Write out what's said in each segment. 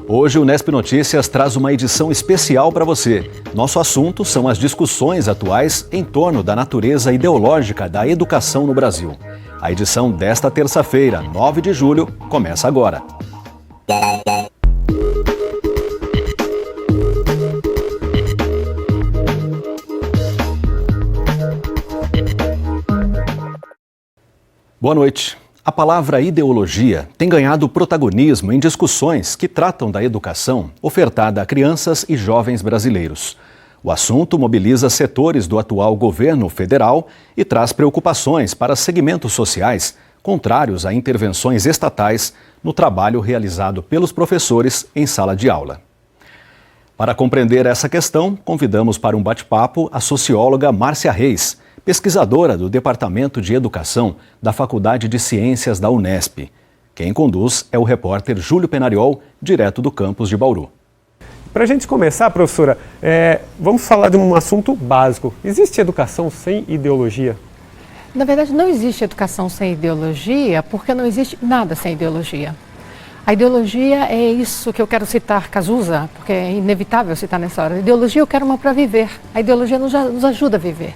Hoje o Unesp Notícias traz uma edição especial para você. Nosso assunto são as discussões atuais em torno da natureza ideológica da educação no Brasil. A edição desta terça-feira, 9 de julho, começa agora. Boa noite. A palavra ideologia tem ganhado protagonismo em discussões que tratam da educação ofertada a crianças e jovens brasileiros. O assunto mobiliza setores do atual governo federal e traz preocupações para segmentos sociais contrários a intervenções estatais no trabalho realizado pelos professores em sala de aula. Para compreender essa questão, convidamos para um bate-papo a socióloga Márcia Reis, pesquisadora do Departamento de Educação da Faculdade de Ciências da Unesp. Quem conduz é o repórter Júlio Penariol, direto do campus de Bauru. Para a gente começar, professora, vamos falar de um assunto básico. Existe educação sem ideologia? Na verdade, não existe educação sem ideologia, porque não existe nada sem ideologia. A ideologia é isso que eu quero citar Cazuza, porque é inevitável citar nessa hora. A ideologia eu quero uma para viver. A ideologia nos ajuda a viver.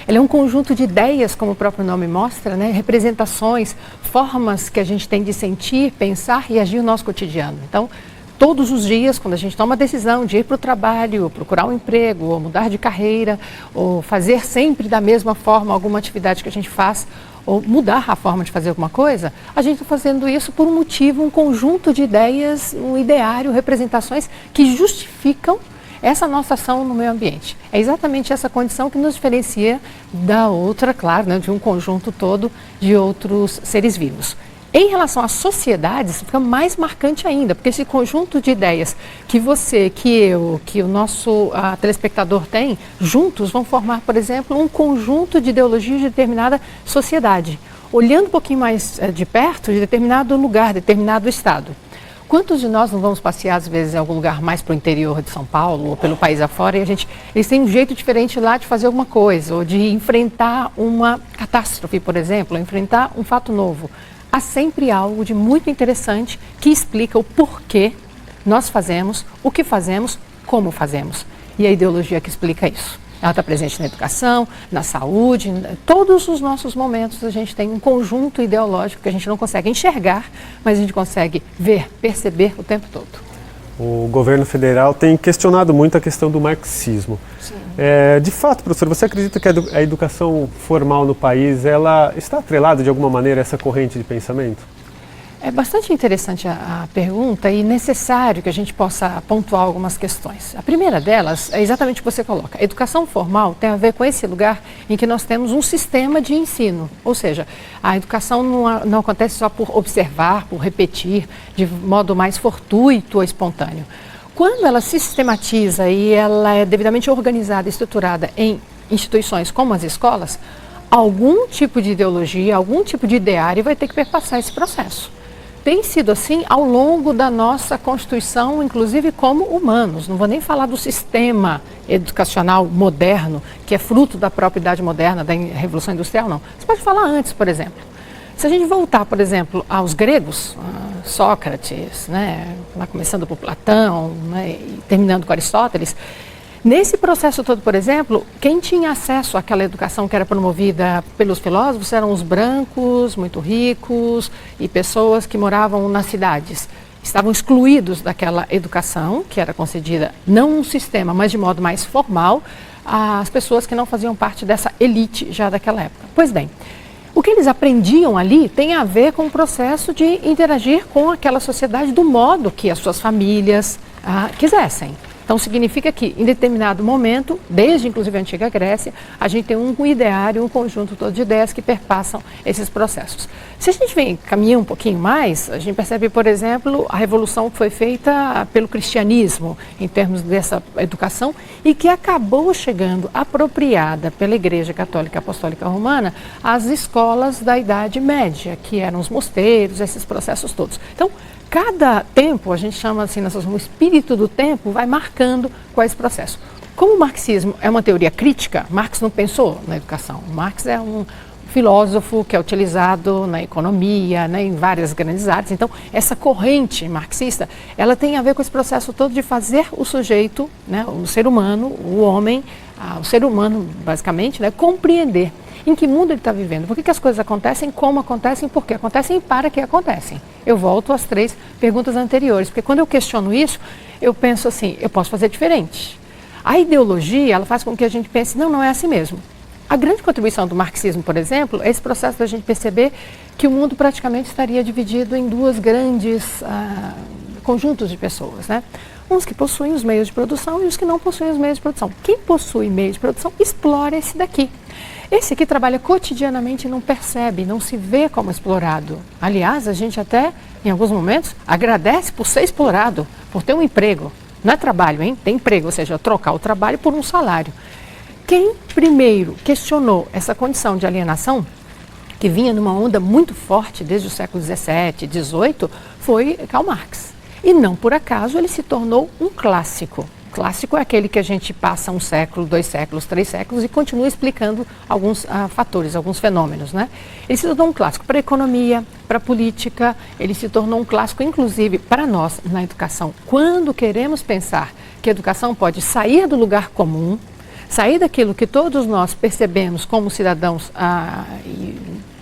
Ele é um conjunto de ideias, como o próprio nome mostra, né? Representações, formas que a gente tem de sentir, pensar e agir no nosso cotidiano. Então, todos os dias, quando a gente toma a decisão de ir para o trabalho, ou procurar um emprego, ou mudar de carreira, ou fazer sempre da mesma forma alguma atividade que a gente faz, ou mudar a forma de fazer alguma coisa, a gente está fazendo isso por um motivo, um conjunto de ideias, um ideário, representações que justificam essa nossa ação no meio ambiente. É exatamente essa condição que nos diferencia da outra, claro, né, de um conjunto todo de outros seres vivos. Em relação às sociedades, fica mais marcante ainda, porque esse conjunto de ideias que você, que eu, que o nosso telespectador tem, juntos vão formar, por exemplo, um conjunto de ideologias de determinada sociedade, olhando um pouquinho mais de perto de determinado lugar, determinado estado. Quantos de nós não vamos passear, às vezes, em algum lugar mais para o interior de São Paulo ou pelo país afora e eles têm um jeito diferente lá de fazer alguma coisa, ou de enfrentar uma catástrofe, por exemplo, ou enfrentar um fato novo. Há sempre algo de muito interessante que explica o porquê nós fazemos, o que fazemos, como fazemos. E a ideologia que explica isso. Ela está presente na educação, na saúde, em todos os nossos momentos a gente tem um conjunto ideológico que a gente não consegue enxergar, mas a gente consegue ver, perceber o tempo todo. O governo federal tem questionado muito a questão do marxismo. Sim. De fato, professor, você acredita que a educação formal no país ela está atrelada de alguma maneira a essa corrente de pensamento? É bastante interessante a pergunta e necessário que a gente possa pontuar algumas questões. A primeira delas é exatamente o que você coloca. A educação formal tem a ver com esse lugar em que nós temos um sistema de ensino. Ou seja, a educação não acontece só por observar, por repetir, de modo mais fortuito ou espontâneo. Quando ela se sistematiza e ela é devidamente organizada e estruturada em instituições como as escolas, algum tipo de ideologia, algum tipo de ideário vai ter que perpassar esse processo. Tem sido assim ao longo da nossa constituição, inclusive como humanos. Não vou nem falar do sistema educacional moderno, que é fruto da própria idade moderna, da Revolução Industrial, não. Você pode falar antes, por exemplo. Se a gente voltar, por exemplo, aos gregos, Sócrates, né, lá começando por Platão, né, e terminando com Aristóteles, nesse processo todo, por exemplo, quem tinha acesso àquela educação que era promovida pelos filósofos eram os brancos, muito ricos, e pessoas que moravam nas cidades. Estavam excluídos daquela educação, que era concedida não um sistema, mas de modo mais formal, às pessoas que não faziam parte dessa elite já daquela época. Pois bem, o que eles aprendiam ali tem a ver com o processo de interagir com aquela sociedade do modo que as suas famílias quisessem. Então, significa que, em determinado momento, desde inclusive a antiga Grécia, a gente tem um ideário, um conjunto todo de ideias que perpassam esses processos. Se a gente caminha um pouquinho mais, a gente percebe, por exemplo, a revolução que foi feita pelo cristianismo, em termos dessa educação, e que acabou chegando apropriada pela Igreja Católica Apostólica Romana às escolas da Idade Média, que eram os mosteiros, esses processos todos. Então, cada tempo, a gente chama assim, o espírito do tempo vai marcando qual é esse processo. Como o marxismo é uma teoria crítica, Marx não pensou na educação. Marx é um filósofo que é utilizado na economia, né, em várias grandes áreas. Então, essa corrente marxista, ela tem a ver com esse processo todo de fazer o sujeito, né, o ser humano, o homem, o ser humano, basicamente, né, compreender em que mundo ele está vivendo, por que as coisas acontecem, como acontecem, por que acontecem e para que acontecem. Eu volto às 3 perguntas anteriores, porque quando eu questiono isso, eu penso assim, eu posso fazer diferente. A ideologia, ela faz com que a gente pense, não é assim mesmo. A grande contribuição do marxismo, por exemplo, é esse processo da gente perceber que o mundo praticamente estaria dividido em 2 grandes conjuntos de pessoas, né? Uns que possuem os meios de produção e os que não possuem os meios de produção. Quem possui meios de produção explora esse daqui. Esse aqui trabalha cotidianamente e não percebe, não se vê como explorado. Aliás, a gente até, em alguns momentos, agradece por ser explorado, por ter um emprego. Não é trabalho, hein? Tem emprego, ou seja, trocar o trabalho por um salário. Quem primeiro questionou essa condição de alienação, que vinha numa onda muito forte desde o século XVII, XVIII, foi Karl Marx. E não por acaso ele se tornou um clássico. Clássico é aquele que a gente passa 1 século, 2 séculos, 3 séculos e continua explicando alguns fatores, alguns fenômenos, né? Ele se tornou um clássico para a economia, para a política, ele se tornou um clássico, inclusive, para nós na educação. Quando queremos pensar que a educação pode sair do lugar comum, sair daquilo que todos nós percebemos como cidadãos e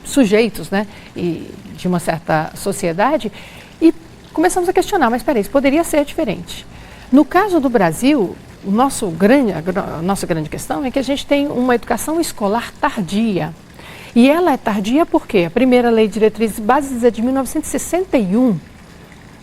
sujeitos, né, e de uma certa sociedade, e começamos a questionar, mas espera aí, isso poderia ser diferente. No caso do Brasil, a nossa grande questão é que a gente tem uma educação escolar tardia. E ela é tardia porque a primeira Lei de Diretrizes e Bases é de 1961.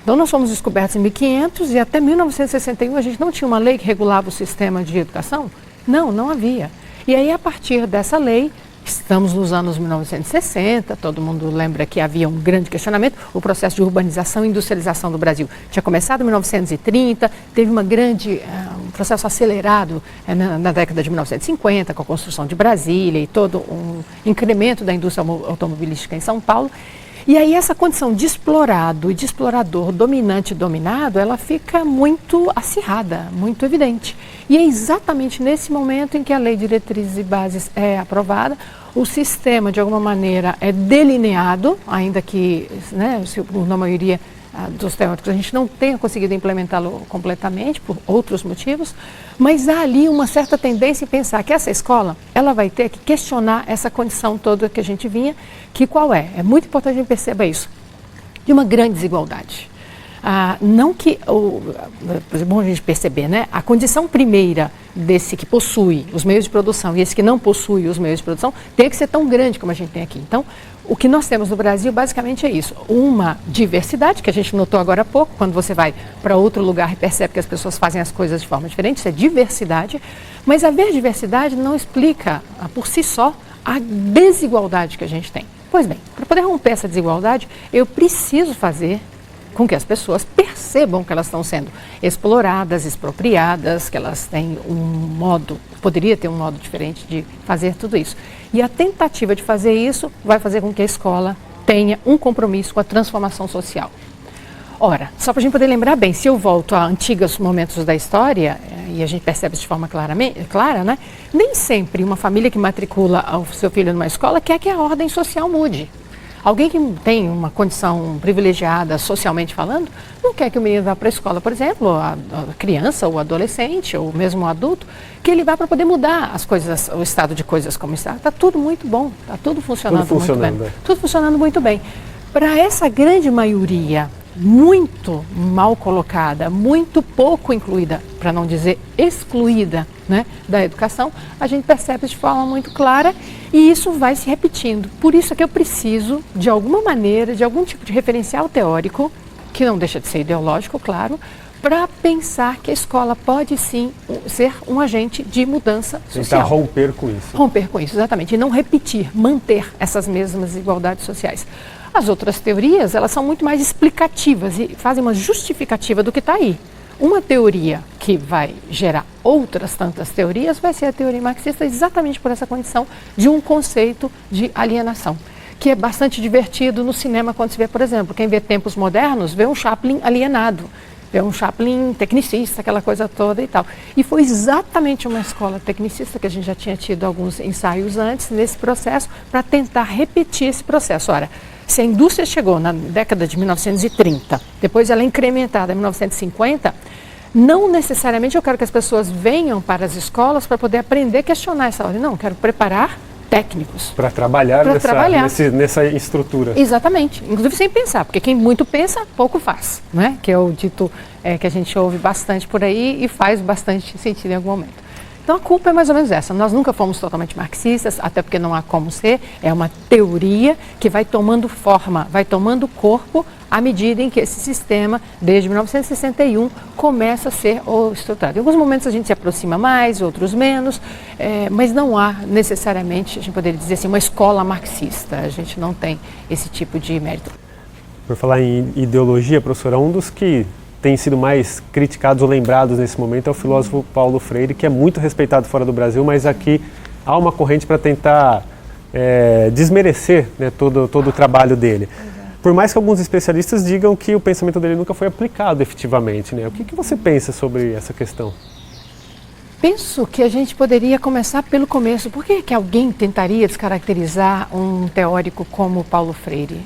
Então nós fomos descobertos em 1500 e até 1961 a gente não tinha uma lei que regulava o sistema de educação? Não havia. E aí a partir dessa lei, estamos nos anos 1960, todo mundo lembra que havia um grande questionamento, o processo de urbanização e industrialização do Brasil tinha começado em 1930, teve um processo acelerado na década de 1950, com a construção de Brasília e todo um incremento da indústria automobilística em São Paulo. E aí essa condição de explorado e de explorador, dominante e dominado, ela fica muito acirrada, muito evidente. E é exatamente nesse momento em que a Lei de Diretrizes e Bases é aprovada, o sistema, de alguma maneira, é delineado, ainda que, né, na maioria dos teóricos a gente não tenha conseguido implementá-lo completamente, por outros motivos, mas há ali uma certa tendência em pensar que essa escola, ela vai ter que questionar essa condição toda que a gente vinha, que qual é? É muito importante a gente perceber isso, de uma grande desigualdade. Não que, é bom a gente perceber, né? A condição primeira desse que possui os meios de produção e esse que não possui os meios de produção tem que ser tão grande como a gente tem aqui. Então, o que nós temos no Brasil basicamente é isso, uma diversidade, que a gente notou agora há pouco, quando você vai para outro lugar e percebe que as pessoas fazem as coisas de forma diferente, isso é diversidade, mas haver diversidade não explica por si só a desigualdade que a gente tem. Pois bem, para poder romper essa desigualdade, eu preciso fazer com que as pessoas percebam que elas estão sendo exploradas, expropriadas, que elas têm poderia ter um modo diferente de fazer tudo isso. E a tentativa de fazer isso vai fazer com que a escola tenha um compromisso com a transformação social. Ora, só para a gente poder lembrar bem, se eu volto a antigos momentos da história, e a gente percebe isso de forma clara, né? Nem sempre uma família que matricula o seu filho numa escola quer que a ordem social mude. Alguém que tem uma condição privilegiada socialmente falando, não quer que o menino vá para a escola, por exemplo, a criança, ou adolescente, ou mesmo o adulto, que ele vá para poder mudar as coisas, o estado de coisas como está. Está tudo muito bom, está tudo funcionando muito bem. Tudo funcionando muito bem. Para essa grande maioria muito mal colocada, muito pouco incluída, para não dizer excluída, né, da educação, a gente percebe de forma muito clara e isso vai se repetindo. Por isso é que eu preciso, de alguma maneira, de algum tipo de referencial teórico, que não deixa de ser ideológico, claro, para pensar que a escola pode sim ser um agente de mudança social. Tentar romper com isso. Romper com isso, exatamente. E não repetir, manter essas mesmas desigualdades sociais. As outras teorias, elas são muito mais explicativas e fazem uma justificativa do que está aí. Uma teoria que vai gerar outras tantas teorias vai ser a teoria marxista exatamente por essa condição de um conceito de alienação, que é bastante divertido no cinema quando se vê, por exemplo, quem vê Tempos Modernos vê um Chaplin alienado. ver um Chaplin tecnicista, aquela coisa toda e tal. E foi exatamente uma escola tecnicista, que a gente já tinha tido alguns ensaios antes nesse processo, para tentar repetir esse processo. Ora, se a indústria chegou na década de 1930, depois ela é incrementada em 1950, não necessariamente eu quero que as pessoas venham para as escolas para poder aprender a questionar essa ordem. Não, eu quero preparar técnicos. Para trabalhar, nessa estrutura. Exatamente. Inclusive sem pensar, porque quem muito pensa, pouco faz, né? Que é o dito que a gente ouve bastante por aí e faz bastante sentido em algum momento. Então a culpa é mais ou menos essa. Nós nunca fomos totalmente marxistas, até porque não há como ser. É uma teoria que vai tomando forma, vai tomando corpo à medida em que esse sistema, desde 1961, começa a ser estruturado. Em alguns momentos a gente se aproxima mais, outros menos, mas não há necessariamente, a gente poderia dizer assim, uma escola marxista. A gente não tem esse tipo de mérito. Por falar em ideologia, professora, um dos que tem sido mais criticados ou lembrados nesse momento é o filósofo Paulo Freire, que é muito respeitado fora do Brasil, mas aqui há uma corrente para tentar desmerecer, né, todo o trabalho dele. Por mais que alguns especialistas digam que o pensamento dele nunca foi aplicado efetivamente, né? O que você pensa sobre essa questão? Penso que a gente poderia começar pelo começo. Por que alguém tentaria descaracterizar um teórico como Paulo Freire?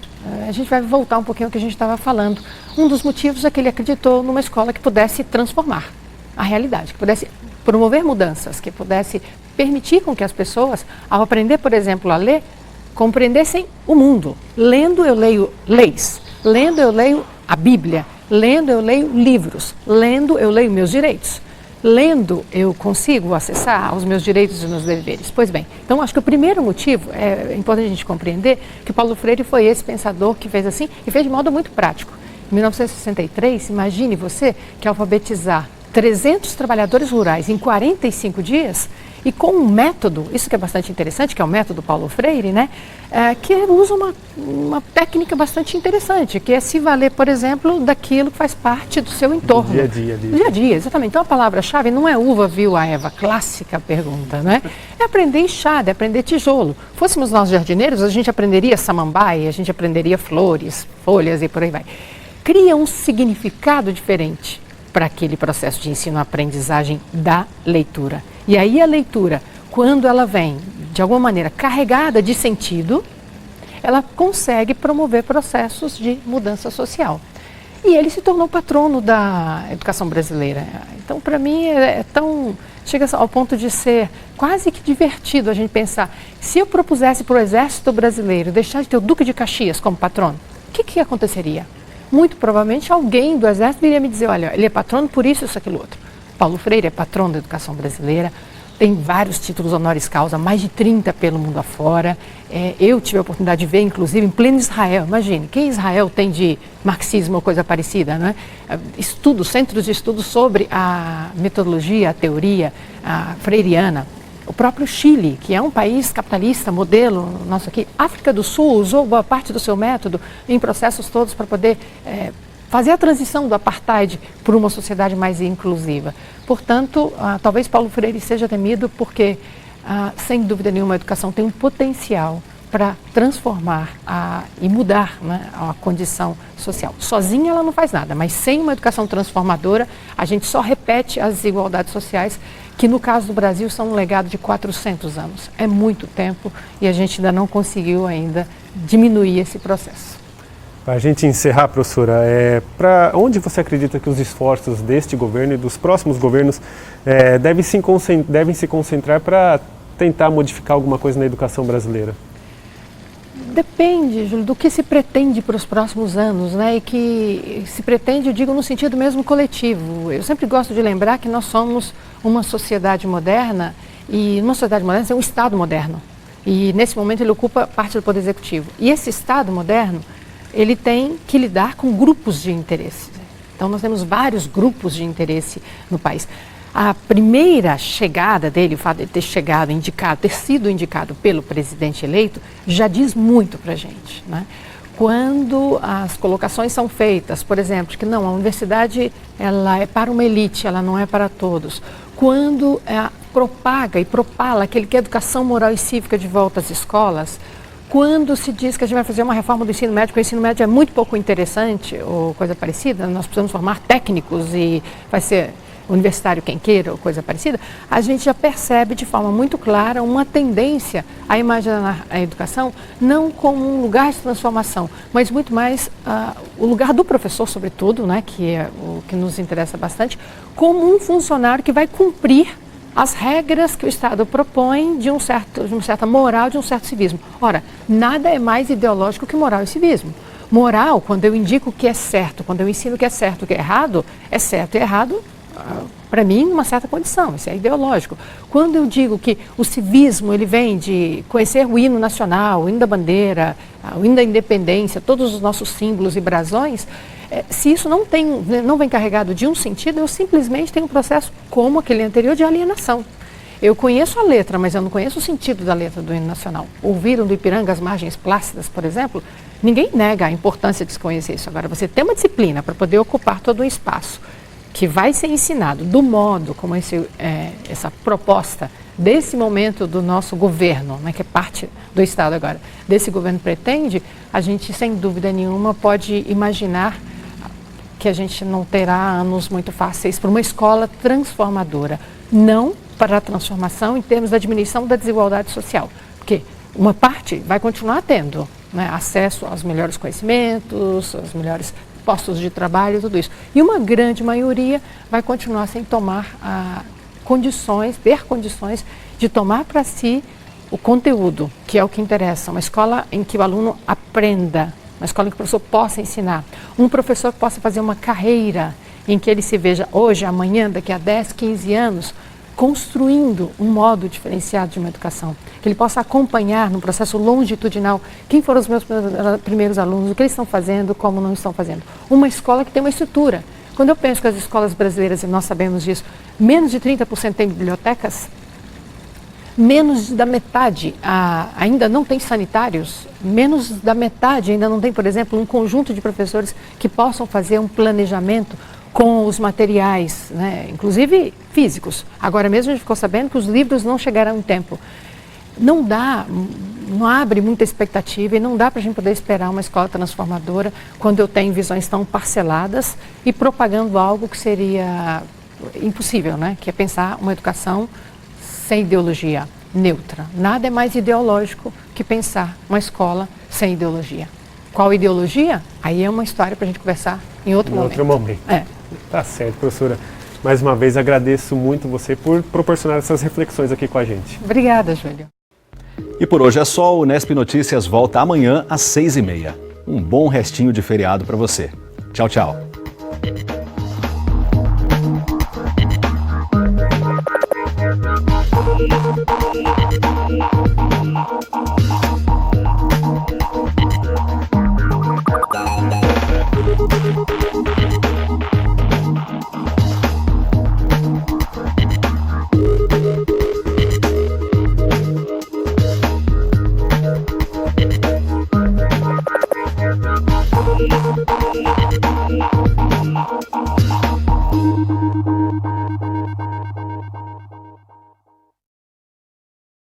A gente vai voltar um pouquinho ao que a gente estava falando. Um dos motivos é que ele acreditou numa escola que pudesse transformar a realidade, que pudesse promover mudanças, que pudesse permitir com que as pessoas, ao aprender, por exemplo, a ler, compreendessem o mundo. Lendo eu leio leis, lendo eu leio a Bíblia, lendo eu leio livros, lendo eu leio meus direitos. Lendo, eu consigo acessar os meus direitos e os meus deveres. Pois bem, então acho que o primeiro motivo, é importante a gente compreender que Paulo Freire foi esse pensador que fez assim e fez de modo muito prático. Em 1963, imagine você que alfabetizar 300 trabalhadores rurais em 45 dias e com um método, isso que é bastante interessante, que é o método Paulo Freire, né? Que usa uma técnica bastante interessante, que é se valer, por exemplo, daquilo que faz parte do seu entorno. Do dia a dia. Do dia a dia, exatamente. Então a palavra-chave não é uva viu a Eva, clássica pergunta, né? É aprender enxada, é aprender tijolo. Fôssemos nós jardineiros, a gente aprenderia samambaia, a gente aprenderia flores, folhas e por aí vai. Cria um significado diferente para aquele processo de ensino-aprendizagem da leitura. E aí a leitura, quando ela vem, de alguma maneira, carregada de sentido, ela consegue promover processos de mudança social. E ele se tornou patrono da educação brasileira. Então, para mim, chega ao ponto de ser quase que divertido a gente pensar, se eu propusesse para o Exército Brasileiro deixar de ter o Duque de Caxias como patrono, o que aconteceria? Muito provavelmente alguém do Exército iria me dizer, olha, ele é patrono por isso, aquilo, outro. Paulo Freire é patrono da educação brasileira, tem vários títulos honoris causa, mais de 30 pelo mundo afora. Eu tive a oportunidade de ver, inclusive, em pleno Israel. Imagine, quem em Israel tem de marxismo ou coisa parecida, né? Centros de estudo sobre a metodologia, a teoria freiriana. O próprio Chile, que é um país capitalista, modelo nosso aqui, África do Sul usou boa parte do seu método em processos todos para poder fazer a transição do apartheid para uma sociedade mais inclusiva. Portanto, talvez Paulo Freire seja temido porque, sem dúvida nenhuma, a educação tem um potencial para transformar e mudar, né, a condição social. Sozinha ela não faz nada, mas sem uma educação transformadora, a gente só repete as desigualdades sociais, que no caso do Brasil são um legado de 400 anos. É muito tempo e a gente ainda não conseguiu diminuir esse processo. Para a gente encerrar, professora, para onde você acredita que os esforços deste governo e dos próximos governos devem se concentrar para tentar modificar alguma coisa na educação brasileira? Depende, Júlio, do que se pretende para os próximos anos, né? E que se pretende, eu digo, no sentido mesmo coletivo. Eu sempre gosto de lembrar que nós somos uma sociedade moderna e uma sociedade moderna é um Estado moderno. E nesse momento ele ocupa parte do Poder Executivo. E esse Estado moderno, ele tem que lidar com grupos de interesse. Então nós temos vários grupos de interesse no país. A primeira chegada dele, o fato de ele ter sido indicado pelo presidente eleito, já diz muito para a gente, né? Quando as colocações são feitas, por exemplo, que não, a universidade ela é para uma elite, ela não é para todos. Quando propaga e propala aquele que é educação moral e cívica de volta às escolas, Quando se diz que a gente vai fazer uma reforma do ensino médio, porque o ensino médio é muito pouco interessante ou coisa parecida, nós precisamos formar técnicos e vai ser universitário quem queira ou coisa parecida, a gente já percebe de forma muito clara uma tendência a imaginar a educação não como um lugar de transformação, mas muito mais o lugar do professor, sobretudo, né, que é o que nos interessa bastante, como um funcionário que vai cumprir as regras que o Estado propõe de uma certa moral, de um certo civismo. Ora, nada é mais ideológico que moral e civismo. Moral, quando eu indico o que é certo, quando eu ensino o que é certo e certo e errado, para mim, numa certa condição, isso é ideológico. Quando eu digo que o civismo ele vem de conhecer o hino nacional, o hino da bandeira, o hino da independência, todos os nossos símbolos e brasões, se isso não vem carregado de um sentido, eu simplesmente tenho um processo como aquele anterior de alienação. Eu conheço a letra, mas eu não conheço o sentido da letra do hino nacional. Ouviram do Ipiranga as margens plácidas, por exemplo? Ninguém nega a importância de se conhecer isso. Agora, você tem uma disciplina para poder ocupar todo um espaço que vai ser ensinado do modo como essa proposta desse momento do nosso governo, né, que é parte do Estado agora, desse governo pretende, a gente sem dúvida nenhuma pode imaginar que a gente não terá anos muito fáceis para uma escola transformadora, não para a transformação em termos da diminuição da desigualdade social, porque uma parte vai continuar tendo, né, acesso aos melhores conhecimentos, aos melhores postos de trabalho, tudo isso. E uma grande maioria vai continuar sem tomar ter condições de tomar para si o conteúdo, que é o que interessa. Uma escola em que o aluno aprenda, uma escola em que o professor possa ensinar, um professor que possa fazer uma carreira em que ele se veja hoje, amanhã, daqui a 10, 15 anos, construindo um modo diferenciado de uma educação, que ele possa acompanhar no processo longitudinal quem foram os meus primeiros alunos, o que eles estão fazendo, como não estão fazendo. Uma escola que tem uma estrutura. Quando eu penso que as escolas brasileiras, e nós sabemos disso, menos de 30% têm bibliotecas, menos da metade ainda não tem sanitários, menos da metade ainda não tem, por exemplo, um conjunto de professores que possam fazer um planejamento com os materiais, né, inclusive físicos. Agora mesmo a gente ficou sabendo que os livros não chegarão em tempo. Não abre muita expectativa e não dá para a gente poder esperar uma escola transformadora quando eu tenho visões tão parceladas e propagando algo que seria impossível, né, que é pensar uma educação sem ideologia, neutra. Nada é mais ideológico que pensar uma escola sem ideologia. Qual ideologia? Aí é uma história para a gente conversar em outro momento. Tá certo, professora. Mais uma vez agradeço muito você por proporcionar essas reflexões aqui com a gente. Obrigada, Júlio. E por hoje é só. O Unesp Notícias volta amanhã às 6h30. Um bom restinho de feriado para você. Tchau, tchau.